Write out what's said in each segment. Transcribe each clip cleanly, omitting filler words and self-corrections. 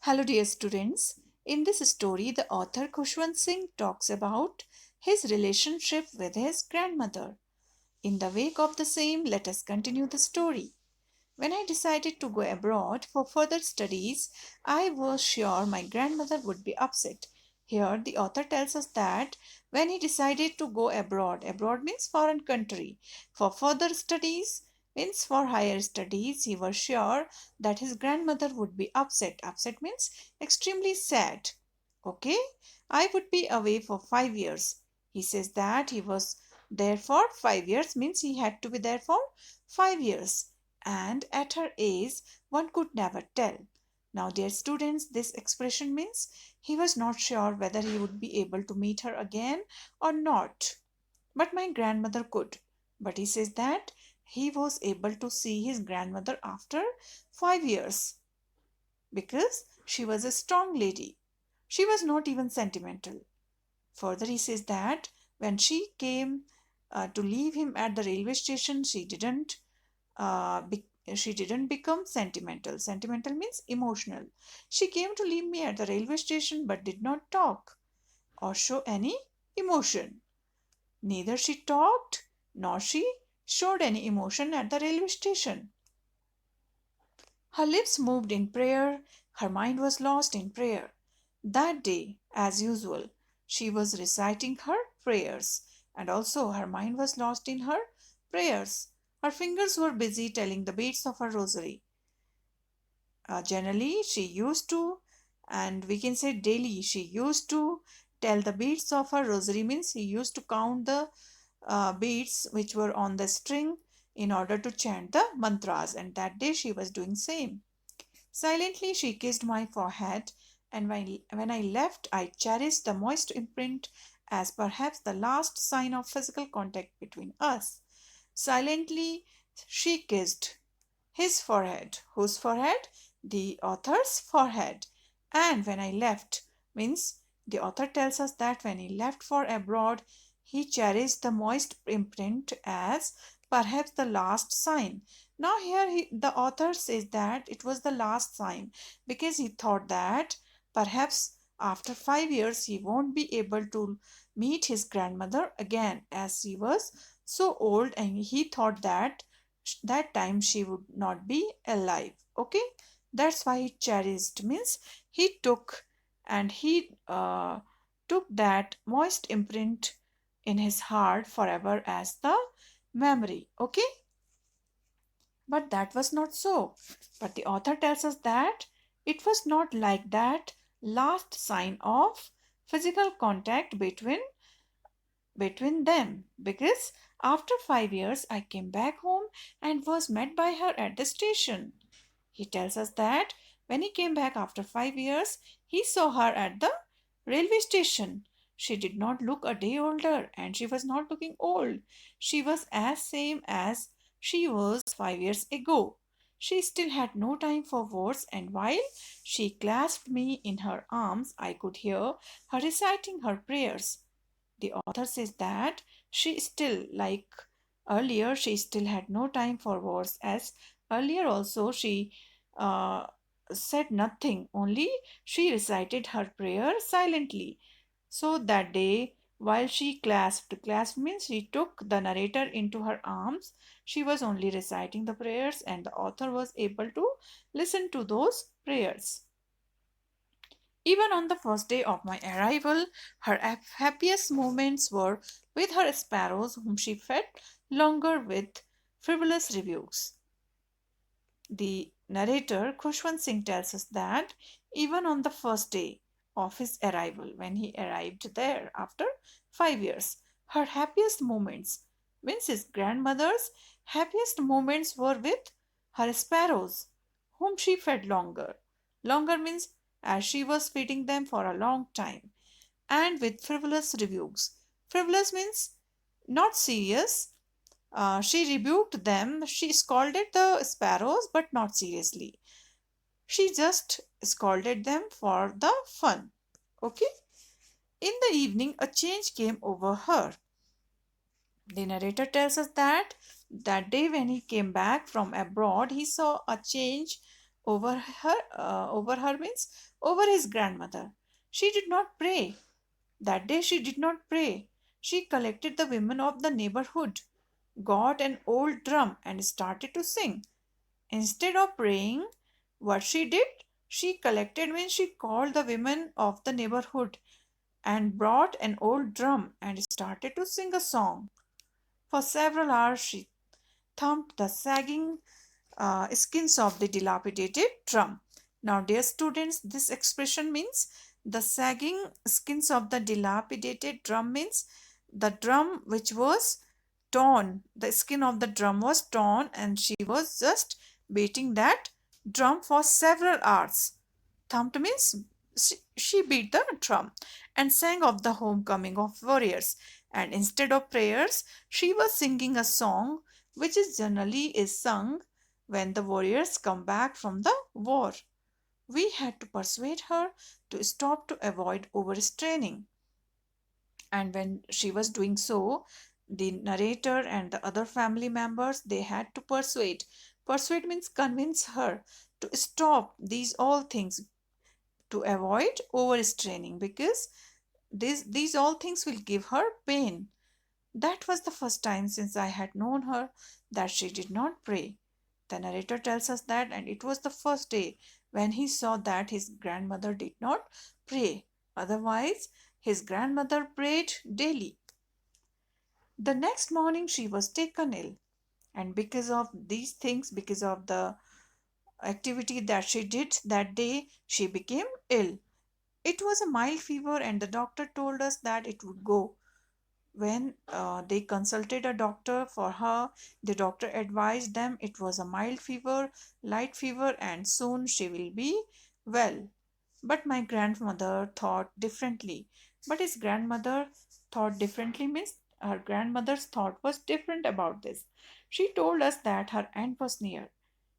Hello, dear students. In this story, the author Khushwant Singh talks about his relationship with his grandmother. In the wake of the same, let us continue the story. When I decided to go abroad for further studies, I was sure my grandmother would be upset. Here, the author tells us that when he decided to go abroad means foreign country, for further studies, means for higher studies, he was sure that his grandmother would be upset. Upset means extremely sad. Okay, I would be away for 5 years. He says that he was there for 5 years, means he had to be there for 5 years, and at her age one could never tell. Now, dear students, this expression means he was not sure whether he would be able to meet her again or not. But my grandmother could. But he says that he was able to see his grandmother after 5 years because she was a strong lady. She was not even sentimental. Further, he says that when she came to leave him at the railway station, uh, be- she didn't become sentimental. Sentimental means emotional. She came to leave me at the railway station but did not talk or show any emotion. Neither she talked nor she showed any emotion at the railway station. Her lips moved in prayer, her mind was lost in prayer. That day, as usual, she was reciting her prayers, and also her mind was lost in her prayers. Her fingers were busy telling the beads of her rosary. Generally, she used to, and we can say daily, she used to tell the beads of her rosary, means he used to count the beads which were on the string in order to chant the mantras, and that day she was doing same. Silently she kissed my forehead, and when I left, I cherished the moist imprint as perhaps the last sign of physical contact between us. Silently she kissed his forehead. Whose forehead? The author's forehead. And when I left, means the author tells us that when he left for abroad, he cherished the moist imprint as perhaps the last sign. Now, here the author says that it was the last sign because he thought that perhaps after 5 years he won't be able to meet his grandmother again as he was so old, and he thought that that time she would not be alive. Okay, that's why he cherished, means he took, and he took that moist imprint in his heart forever as the memory. Okay, but that was not so. But the author tells us that it was not like that last sign of physical contact between them, because after 5 years I came back home and was met by her at the station. He tells us that when he came back after 5 years, he saw her at the railway station. She did not look a day older, and she was not looking old. She was as same as she was 5 years ago. She still had no time for words, and while she clasped me in her arms, I could hear her reciting her prayers. The author says that she still, like earlier, she still had no time for words, as earlier also she uh, said nothing, only she recited her prayer silently. So that day, while she clasped means she took the narrator into her arms, she was only reciting the prayers, and the author was able to listen to those prayers. Even on the first day of my arrival, her happiest moments were with her sparrows, whom she fed longer with frivolous rebukes. The narrator, Khushwant Singh, tells us that even on the first day of his arrival, when he arrived there after 5 years, her happiest moments, means his grandmother's happiest moments, were with her sparrows, whom she fed longer. Longer means as she was feeding them for a long time, and with frivolous rebukes. Frivolous means not serious. She rebuked them. She scolded the sparrows, but not seriously. She just scolded them for the fun. Okay. In the evening, a change came over her. The narrator tells us that that day when he came back from abroad, he saw a change over her means over his grandmother. She did not pray. That day she did not pray. She collected the women of the neighborhood, got an old drum, and started to sing. Instead of praying, what she did, she collected when she called the women of the neighborhood and brought an old drum and started to sing a song. For several hours she thumped the sagging skins of the dilapidated drum. Now, dear students, this expression means the sagging skins of the dilapidated drum means the drum which was torn. The skin of the drum was torn, and she was just beating that drum for several hours. Thumped means she beat the drum and sang of the homecoming of warriors. And instead of prayers, she was singing a song which is generally is sung when the warriors come back from the war. We had to persuade her to stop to avoid overstraining. And when she was doing so, the narrator and the other family members they had to persuade. Persuade means convince her to stop these all things to avoid overstraining because these all things will give her pain. That was the first time since I had known her that she did not pray. The narrator tells us that, and it was the first day when he saw that his grandmother did not pray. Otherwise, his grandmother prayed daily. The next morning, she was taken ill, and because of these things, because of the activity that she did that day, she became ill. It was a mild fever, and the doctor told us that it would go. When they consulted a doctor for her, the doctor advised them it was a mild fever, light fever, and soon she will be well. But my grandmother thought differently. But his grandmother thought differently means her grandmother's thought was different about this. She told us that her end was near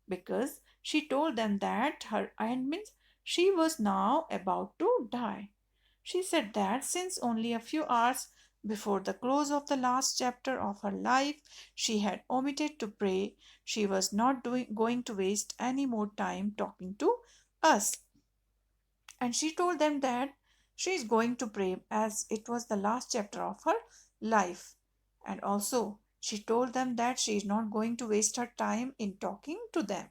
because she told them that her end means she was now about to die. She said that since only a few hours before the close of the last chapter of her life she had omitted to pray, she was not going to waste any more time talking to us. And she told them that she is going to pray as it was the last chapter of her life. And also, she told them that she is not going to waste her time in talking to them.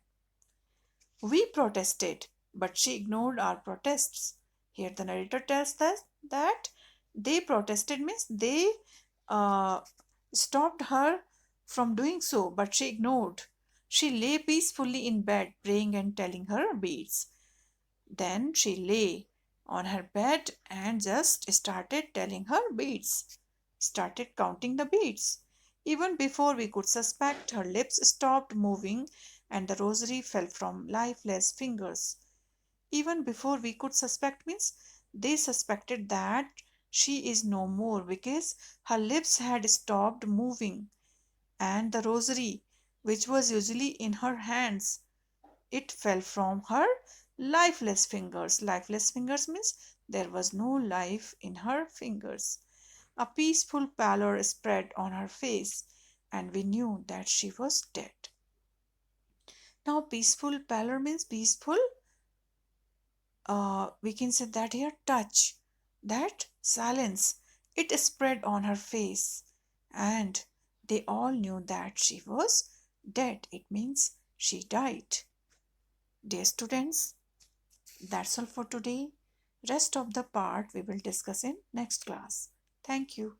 We protested, but she ignored our protests. Here, the narrator tells us that they protested means they uh, stopped her from doing so, but she ignored. She lay peacefully in bed, praying and telling her beads. Then she lay on her bed and just started telling her beads, started counting the beads. Even before we could suspect, her lips stopped moving and the rosary fell from lifeless fingers. Even before we could suspect means they suspected that she is no more because her lips had stopped moving and the rosary, which was usually in her hands, it fell from her lifeless fingers. Lifeless fingers means there was no life in her fingers. A peaceful pallor spread on her face, and we knew that she was dead. Now, peaceful pallor means peaceful. We can say that here touch, that silence. It spread on her face, and they all knew that she was dead. It means she died. Dear students, that's all for today. Rest of the part we will discuss in next class. Thank you.